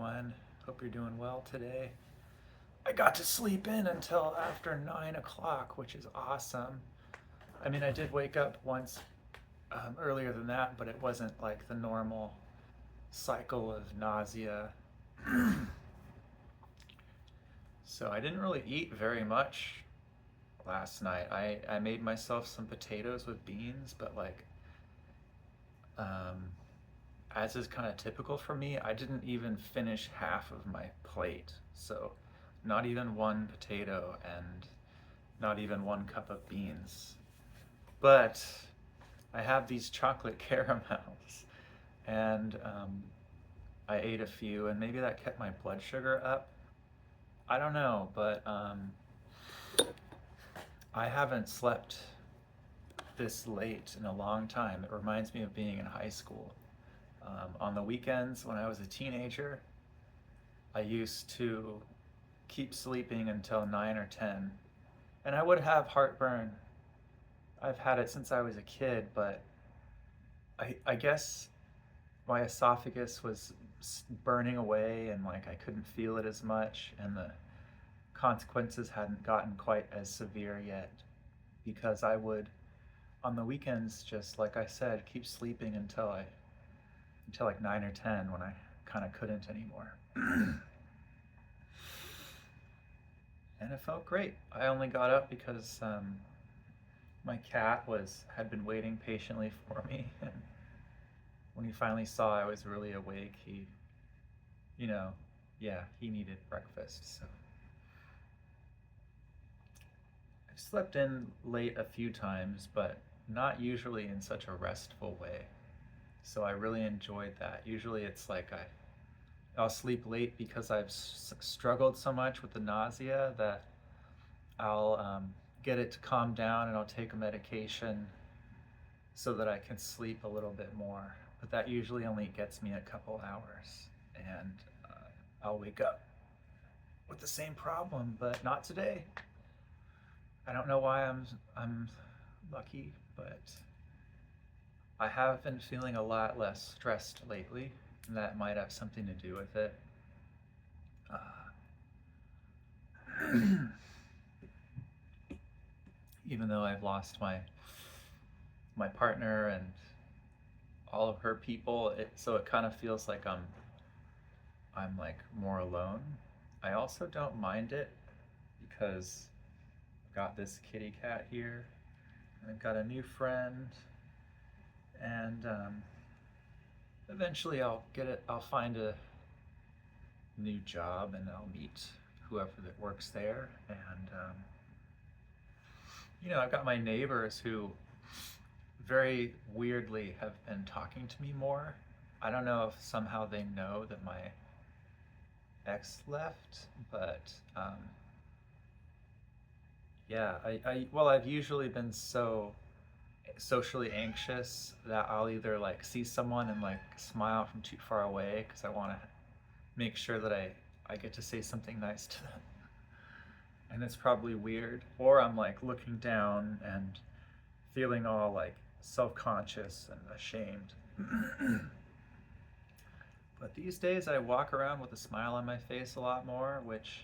everyone. Hope you're doing well today. I got to sleep in until after 9 o'clock, which is awesome. I mean, I did wake up once earlier than that, but it wasn't like the normal cycle of nausea. So I didn't really eat very much last night. I made myself some potatoes with beans, but um, as is kind of typical for me, I didn't even finish half of my plate. So, not even one potato and not even one cup of beans. But I have these chocolate caramels, and I ate a few, and maybe that kept my blood sugar up. I don't know, but I haven't slept this late in a long time. It reminds me of being in high school. On the weekends when I was a teenager, I used to keep sleeping until 9 or 10, and I would have heartburn. I've had it since I was a kid, but I guess my esophagus was burning away and like I couldn't feel it as much, and the consequences hadn't gotten quite as severe yet because I would, on the weekends, just like I said, keep sleeping until like 9 or 10 when I kind of couldn't anymore. And it felt great. I only got up because my cat had been waiting patiently for me, and when he finally saw I was really awake, you know, yeah, he needed breakfast. So I've slept in late a few times, but not usually in such a restful way. So I really enjoyed that. Usually it's like I'll sleep late because I've struggled so much with the nausea that I'll get it to calm down, and I'll take a medication so that I can sleep a little bit more. But that usually only gets me a couple hours, and I'll wake up with the same problem, but not today. I don't know why I'm lucky, but I have been feeling a lot less stressed lately, and that might have something to do with it. Uh, Even though I've lost my partner and all of her people, so it kind of feels like I'm like more alone. I also don't mind it because I've got this kitty cat here, and I've got a new friend, and eventually I'll find a new job, and I'll meet whoever that works there, and I've got my neighbors who very weirdly have been talking to me more. I don't know if somehow they know that my ex left, but yeah, I've usually been so socially anxious that I'll either like see someone and like smile from too far away because I want to make sure that I get to say something nice to them. And it's probably weird. Or I'm like looking down and feeling all like self conscious and ashamed. But these days I walk around with a smile on my face a lot more, which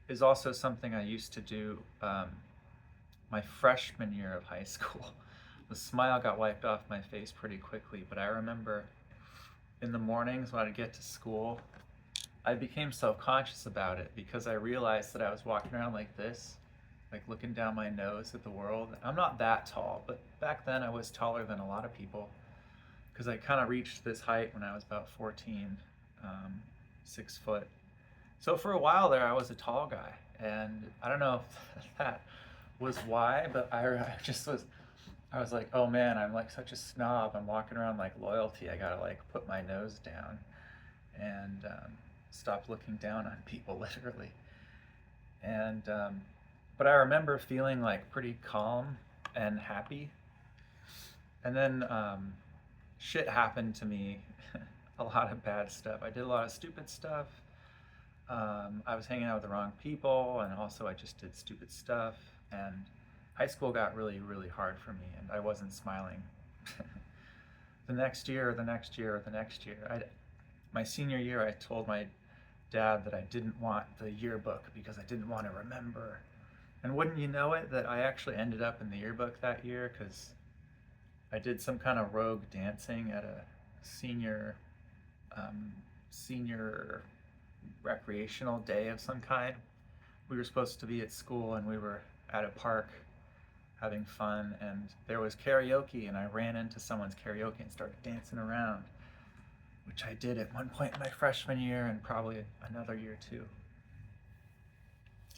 is also something I used to do my freshman year of high school. The smile got wiped off my face pretty quickly, but I remember in the mornings when I'd get to school, I became self-conscious about it because I realized that I was walking around like this, like looking down my nose at the world. I'm not that tall, but back then I was taller than a lot of people because I kind of reached this height when I was about 14, 6 foot. So for a while there, I was a tall guy, and I don't know if that was why, but I just was. I was like, oh man, I'm like such a snob. I'm walking around like loyalty. I gotta like put my nose down and stop looking down on people, literally. And but I remember feeling like pretty calm and happy. And then shit happened to me. A lot of bad stuff. I did a lot of stupid stuff. I was hanging out with the wrong people, and also I just did stupid stuff. And high school got really, really hard for me, and I wasn't smiling. The next year, my senior year, I told Dad that I didn't want the yearbook because I didn't want to remember. And wouldn't you know it, that I actually ended up in the yearbook that year because I did some kind of rogue dancing at a senior senior recreational day of some kind. We were supposed to be at school and we were at a park having fun, and there was karaoke, and I ran into someone's karaoke and started dancing around, which I did at one point in my freshman year and probably another year too.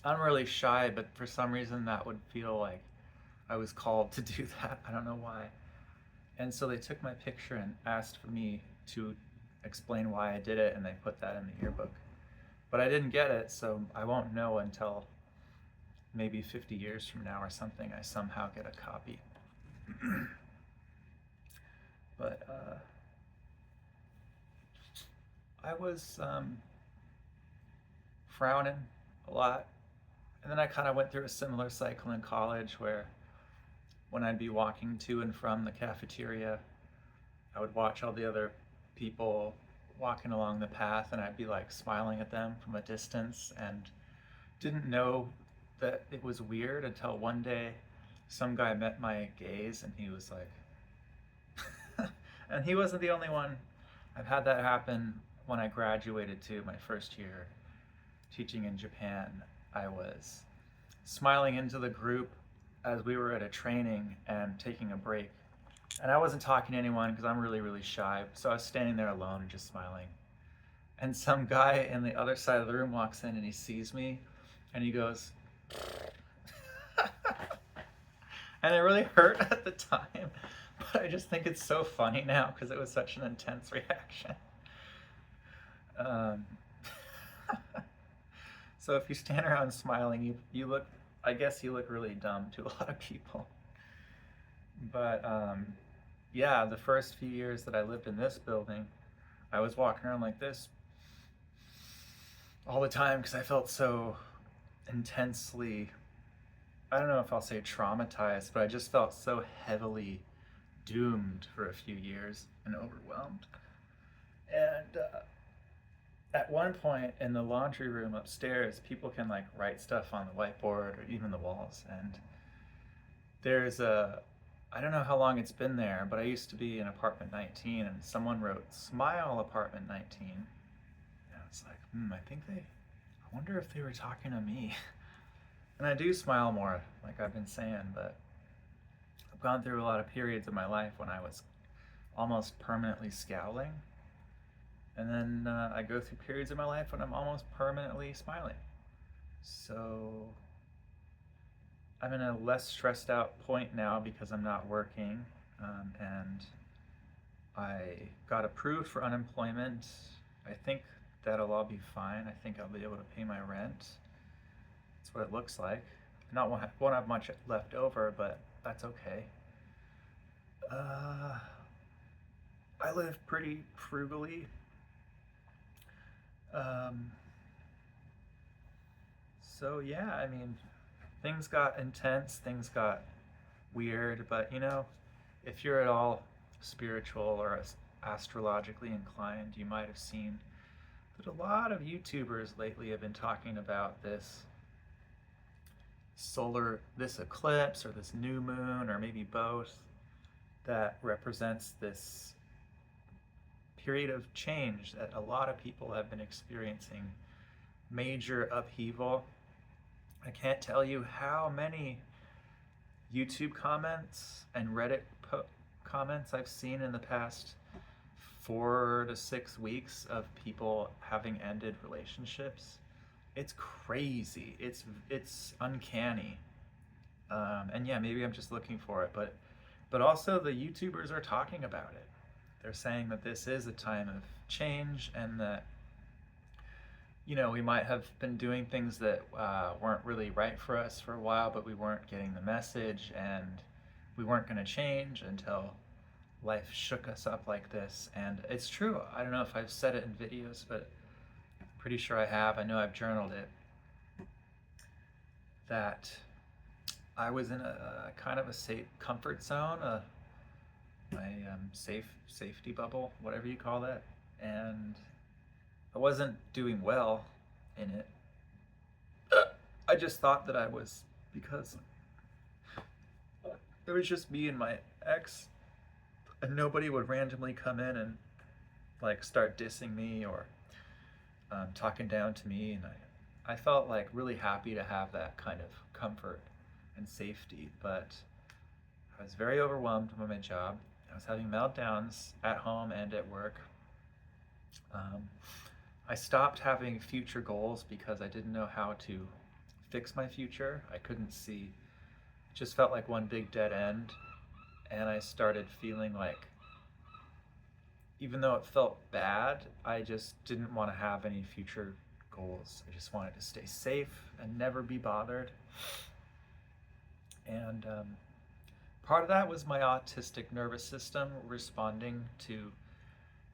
I'm really shy, but for some reason that would feel like I was called to do that. I don't know why. And so they took my picture and asked for me to explain why I did it, and they put that in the yearbook. But I didn't get it, so I won't know until maybe 50 years from now or something. I somehow get a copy. But I was frowning a lot. And then I kind of went through a similar cycle in college where when I'd be walking to and from the cafeteria, I would watch all the other people walking along the path and I'd be like smiling at them from a distance and didn't know that it was weird until one day some guy met my gaze and he was like, and he wasn't the only one. I've had that happen when I graduated too, my first year teaching in Japan. I was smiling into the group as we were at a training and taking a break. And I wasn't talking to anyone because I'm really, really shy. So I was standing there alone and just smiling. And some guy in the other side of the room walks in and he sees me and he goes, and it really hurt at the time. But I just think it's so funny now because it was such an intense reaction. So if you stand around smiling, you look, I guess you look really dumb to a lot of people. But yeah, the first few years that I lived in this building, I was walking around like this all the time because I felt so intensely, I don't know if I'll say traumatized, but I just felt so heavily doomed for a few years and overwhelmed. And at one point in the laundry room upstairs, people can like write stuff on the whiteboard or even the walls. And there's a, I don't know how long it's been there, but I used to be in apartment 19 and someone wrote "Smile apartment 19." And it's like, I wonder if they were talking to me. And I do smile more, like I've been saying, but I've gone through a lot of periods of my life when I was almost permanently scowling. And then I go through periods of my life when I'm almost permanently smiling. So I'm in a less stressed out point now because I'm not working, and I got approved for unemployment. I think that'll all be fine. I think I'll be able to pay my rent. That's what it looks like. Won't have much left over, but that's okay. I live pretty frugally. So yeah, I mean, things got intense, things got weird, but you know, if you're at all spiritual or astrologically inclined, you might have seen that a lot of YouTubers lately have been talking about this eclipse or this new moon, or maybe both, that represents this period of change that a lot of people have been experiencing, major upheaval. I can't tell you how many YouTube comments and Reddit comments I've seen in the past 4 to 6 weeks of people having ended relationships. It's crazy. It's uncanny. And yeah, maybe I'm just looking for it, but also the YouTubers are talking about it. They're saying that this is a time of change and that, you know, we might have been doing things that weren't really right for us for a while, but we weren't getting the message, and we weren't going to change until life shook us up like this. And it's true. I don't know if I've said it in videos, but I'm pretty sure I have. I know I've journaled it. That I was in a kind of a safe comfort zone, my safety bubble, whatever you call that. And I wasn't doing well in it. I just thought that I was, because it was just me and my ex, and nobody would randomly come in and like start dissing me or talking down to me, and I felt like really happy to have that kind of comfort and safety, but I was very overwhelmed by my job. I was having meltdowns at home and at work. Um, I stopped having future goals because I didn't know how to fix my future. I couldn't see. It just felt like one big dead end. And I started feeling like, even though it felt bad, I just didn't want to have any future goals. I just wanted to stay safe and never be bothered. And part of that was my autistic nervous system responding to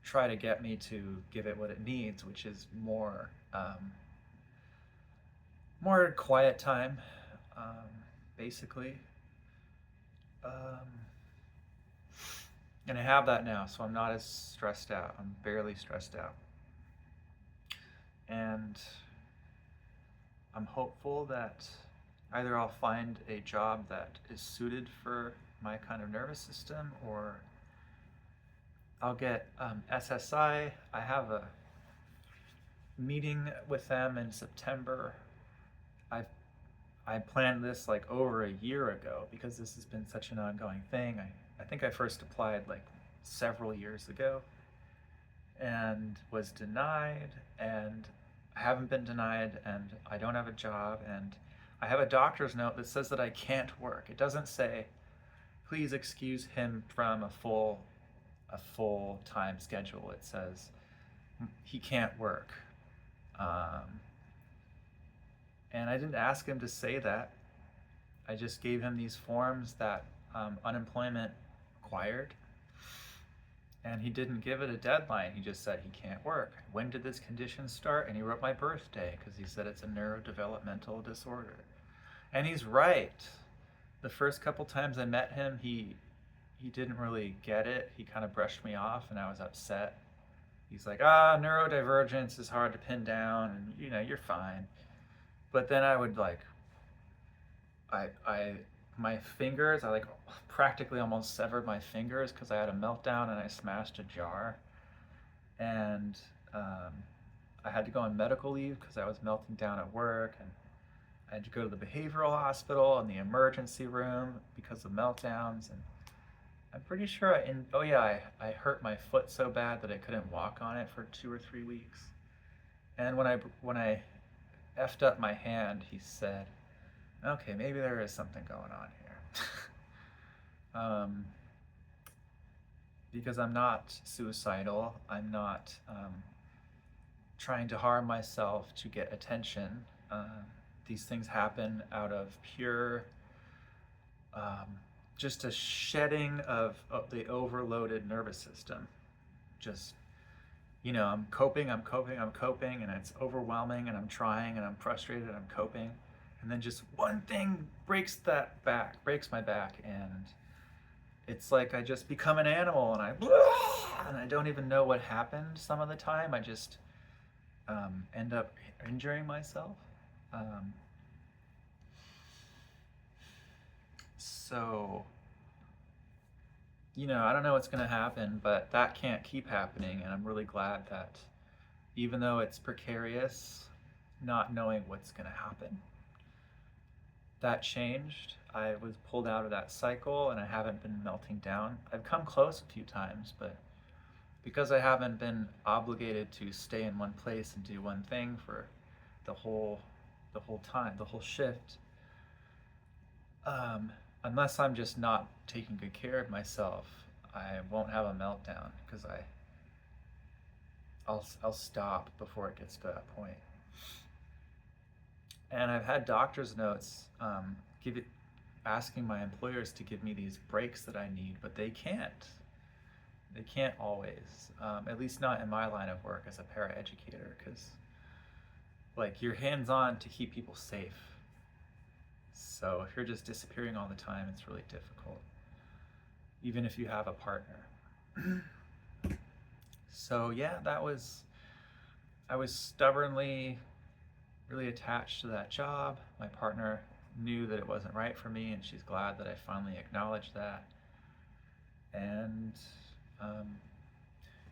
try to get me to give it what it needs, which is more quiet time, basically. Um, and I have that now, so I'm not as stressed out. I'm barely stressed out. And I'm hopeful that either I'll find a job that is suited for my kind of nervous system, or I'll get SSI. I have a meeting with them in September. I planned this like over a year ago because this has been such an ongoing thing. I think I first applied like several years ago and was denied, and I haven't been denied, and I don't have a job, and I have a doctor's note that says that I can't work. It doesn't say, please excuse him from a full-time schedule. It says he can't work. And I didn't ask him to say that. I just gave him these forms that unemployment required, and he didn't give it a deadline. He just said he can't work. When did this condition start? And he wrote my birthday because he said it's a neurodevelopmental disorder. And he's right. The first couple times I met him, he didn't really get it. He kind of brushed me off, and I was upset. He's like, neurodivergence is hard to pin down, and you're fine. But then I would like, my fingers, I like practically almost severed my fingers because I had a meltdown and I smashed a jar. And I had to go on medical leave because I was melting down at work, and I had to go to the behavioral hospital and the emergency room because of meltdowns. And I'm pretty sure I hurt my foot so bad that I couldn't walk on it for 2 or 3 weeks. And when I effed up my hand, he said, okay, maybe there is something going on here. Because I'm not suicidal. I'm not trying to harm myself to get attention. These things happen out of pure, just a shedding of the overloaded nervous system. Just, I'm coping, and it's overwhelming, and I'm trying, and I'm frustrated, and I'm coping. And then just one thing breaks my back, and it's like I just become an animal, and I don't even know what happened some of the time. I just end up injuring myself. So, I don't know what's going to happen, but that can't keep happening, and I'm really glad that even though it's precarious, not knowing what's going to happen, that changed. I was pulled out of that cycle, and I haven't been melting down. I've come close a few times, but because I haven't been obligated to stay in one place and do one thing for the whole time, the whole shift, unless I'm just not taking good care of myself, I won't have a meltdown because I'll stop before it gets to that point. And I've had doctor's notes asking my employers to give me these breaks that I need, but they can't. They can't always, at least not in my line of work as a paraeducator, because like you're hands-on to keep people safe. So if you're just disappearing all the time, it's really difficult, even if you have a partner. So yeah, that was I was stubbornly really attached to that job. My partner knew that it wasn't right for me, and she's glad that I finally acknowledged that. And um,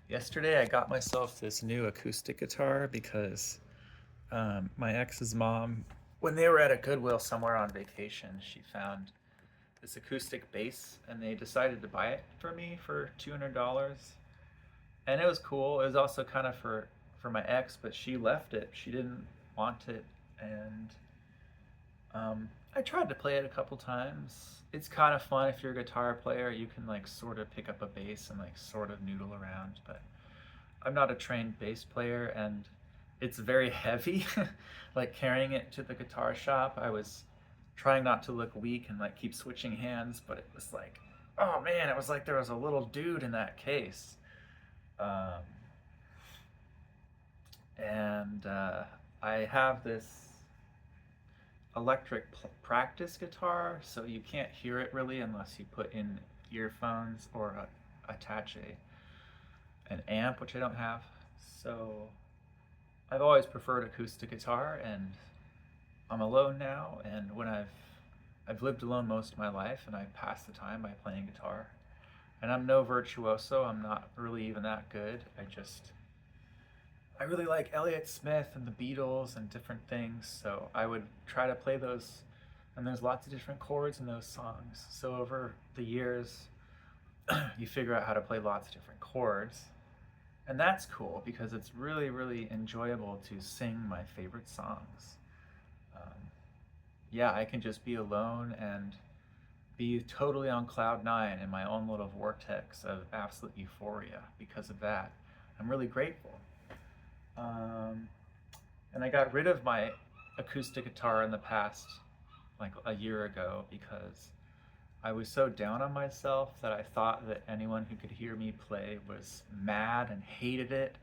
yesterday I got myself this new acoustic guitar because my ex's mom, when they were at a Goodwill somewhere on vacation, she found this acoustic bass and they decided to buy it for me for $200. And it was cool. It was also kind of for my ex, but she left it. She didn't want it, and I tried to play it a couple times. It's kind of fun if you're a guitar player. You can like sort of pick up a bass and like sort of noodle around, but I'm not a trained bass player and it's very heavy. Like carrying it to the guitar shop, I was trying not to look weak and like keep switching hands, but it was like, oh man, it was like there was a little dude in that case. Um, and I have this electric practice guitar, so you can't hear it really unless you put in earphones or attach an amp, which I don't have. So I've always preferred acoustic guitar, and I'm alone now. And when I've lived alone most of my life, and I pass the time by playing guitar. And I'm no virtuoso. I'm not really even that good. I really like Elliott Smith and the Beatles and different things, so I would try to play those. And there's lots of different chords in those songs. So over the years, you figure out how to play lots of different chords. And that's cool because it's really, really enjoyable to sing my favorite songs. Um, yeah, I can just be alone and be totally on cloud nine in my own little vortex of absolute euphoria because of that. I'm really grateful. Um, and I got rid of my acoustic guitar in the past, like a year ago, because I was so down on myself that I thought that anyone who could hear me play was mad and hated it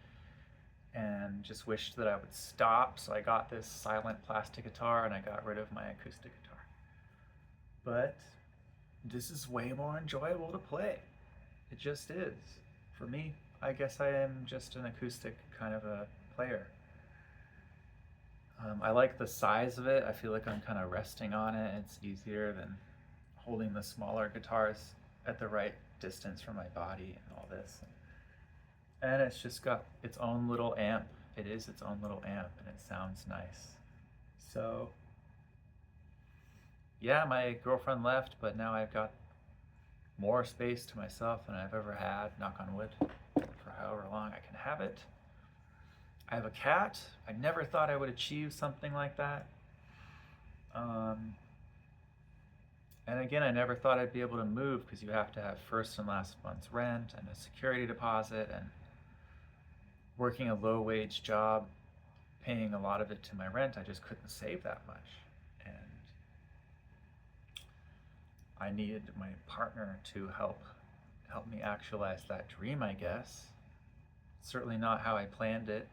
and just wished that I would stop. So I got this silent plastic guitar and I got rid of my acoustic guitar. But this is way more enjoyable to play. It just is. For me, I guess I am just an acoustic kind of a player. I like the size of it. I feel like I'm kind of resting on it. It's easier than holding the smaller guitars at the right distance from my body and all this. And it's just got its own little amp. It is its own little amp and it sounds nice. So, yeah, my girlfriend left, but now I've got more space to myself than I've ever had, knock on wood, for however long I can have it. I have a cat. I never thought I would achieve something like that. And again, I never thought I'd be able to move because you have to have first and last month's rent and a security deposit, and working a low wage job, paying a lot of it to my rent, I just couldn't save that much. And I needed my partner to help me actualize that dream, I guess. Certainly not how I planned it.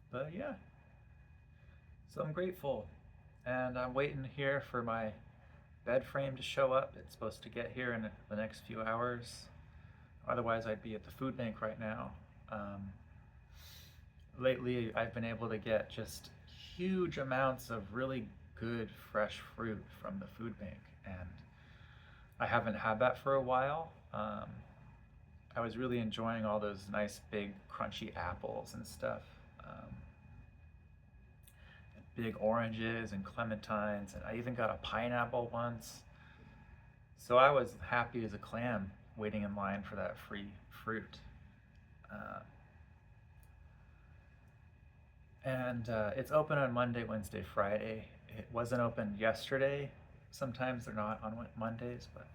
But yeah, so I'm grateful. And I'm waiting here for my bed frame to show up. It's supposed to get here in the next few hours. Otherwise, I'd be at the food bank right now. Lately, I've been able to get just huge amounts of really good fresh fruit from the food bank, and I haven't had that for a while. I was really enjoying all those nice big crunchy apples and stuff, and big oranges and clementines, and I even got a pineapple once. So I was happy as a clam waiting in line for that free fruit. Uh, and it's open on Monday, Wednesday, Friday. It wasn't open yesterday. Sometimes they're not on Mondays, but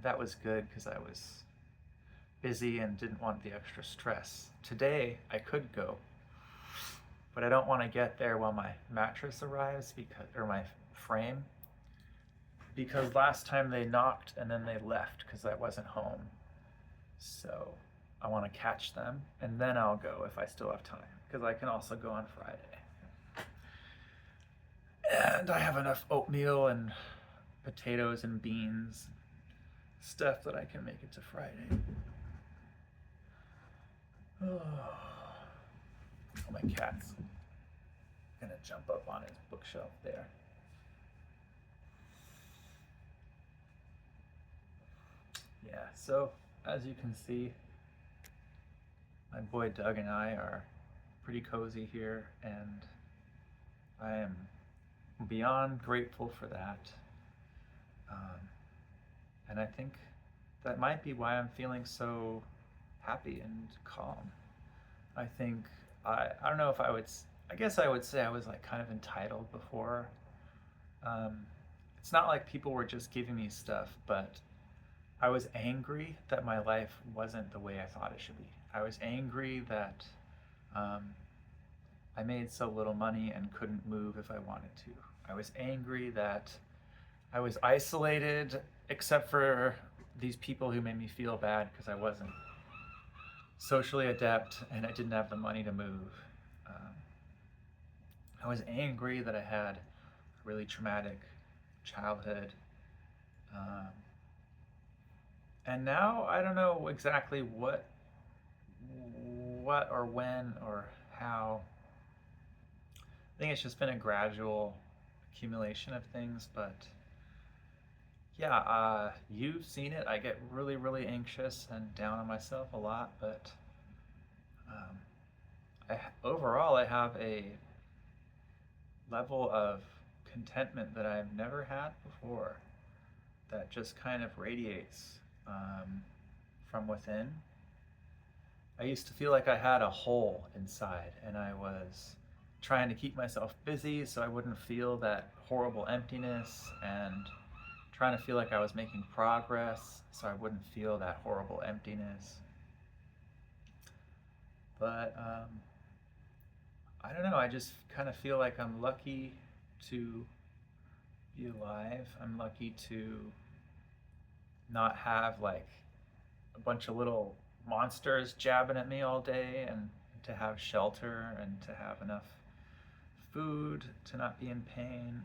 that was good because I was busy and didn't want the extra stress. Today I could go, but I don't want to get there while my mattress arrives or my frame, because last time they knocked and then they left because I wasn't home. So I want to catch them and then I'll go if I still have time, because I can also go on Friday. And I have enough oatmeal and potatoes and beans, stuff that I can make it to Friday. Oh, my cat's gonna jump up on his bookshelf there. Yeah, so as you can see, my boy Doug and I are pretty cozy here, and I am beyond grateful for that. And I think that might be why I'm feeling so happy and calm. I think, I don't know if I guess I would say I was like kind of entitled before. It's not like people were just giving me stuff, but I was angry that my life wasn't the way I thought it should be. I was angry that I made so little money and couldn't move if I wanted to. I was angry that I was isolated, except for these people who made me feel bad because I wasn't socially adept and I didn't have the money to move. I was angry that I had a really traumatic childhood. And now I don't know exactly what or when or how. I think it's just been a gradual accumulation of things, but yeah, you've seen it. I get really, really anxious and down on myself a lot, but overall I have a level of contentment that I've never had before that just kind of radiates from within. I used to feel like I had a hole inside and I was trying to keep myself busy so I wouldn't feel that horrible emptiness, and trying to feel like I was making progress so I wouldn't feel that horrible emptiness. But I don't know, I just kind of feel like I'm lucky to be alive. I'm lucky to not have like a bunch of little monsters jabbing at me all day, and to have shelter and to have enough food to not be in pain.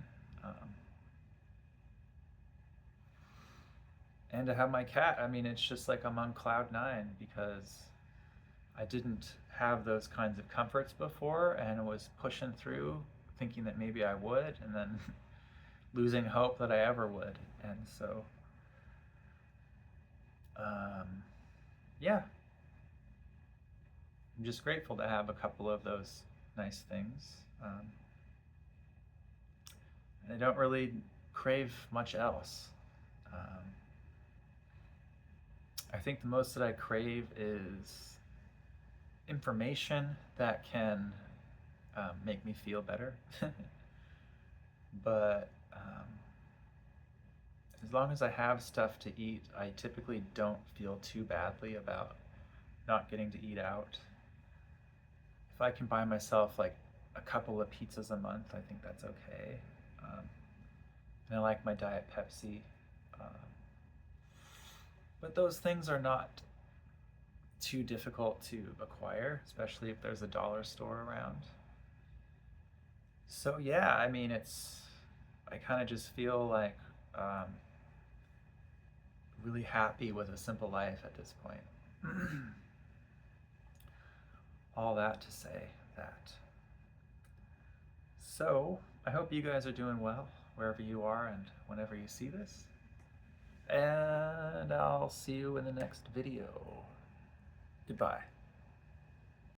And to have my cat. I mean, it's just like I'm on cloud nine because I didn't have those kinds of comforts before and was pushing through thinking that maybe I would, and then losing hope that I ever would. And so, yeah, I'm just grateful to have a couple of those nice things. And I don't really crave much else. I think the most that I crave is information that can make me feel better. But as long as I have stuff to eat, I typically don't feel too badly about not getting to eat out. If I can buy myself like a couple of pizzas a month, I think that's okay. And I like my Diet Pepsi. But those things are not too difficult to acquire, especially if there's a dollar store around. So yeah, I mean, I kind of just feel like really happy with a simple life at this point. All that to say that. So I hope you guys are doing well wherever you are and whenever you see this. And I'll see you in the next video. Goodbye.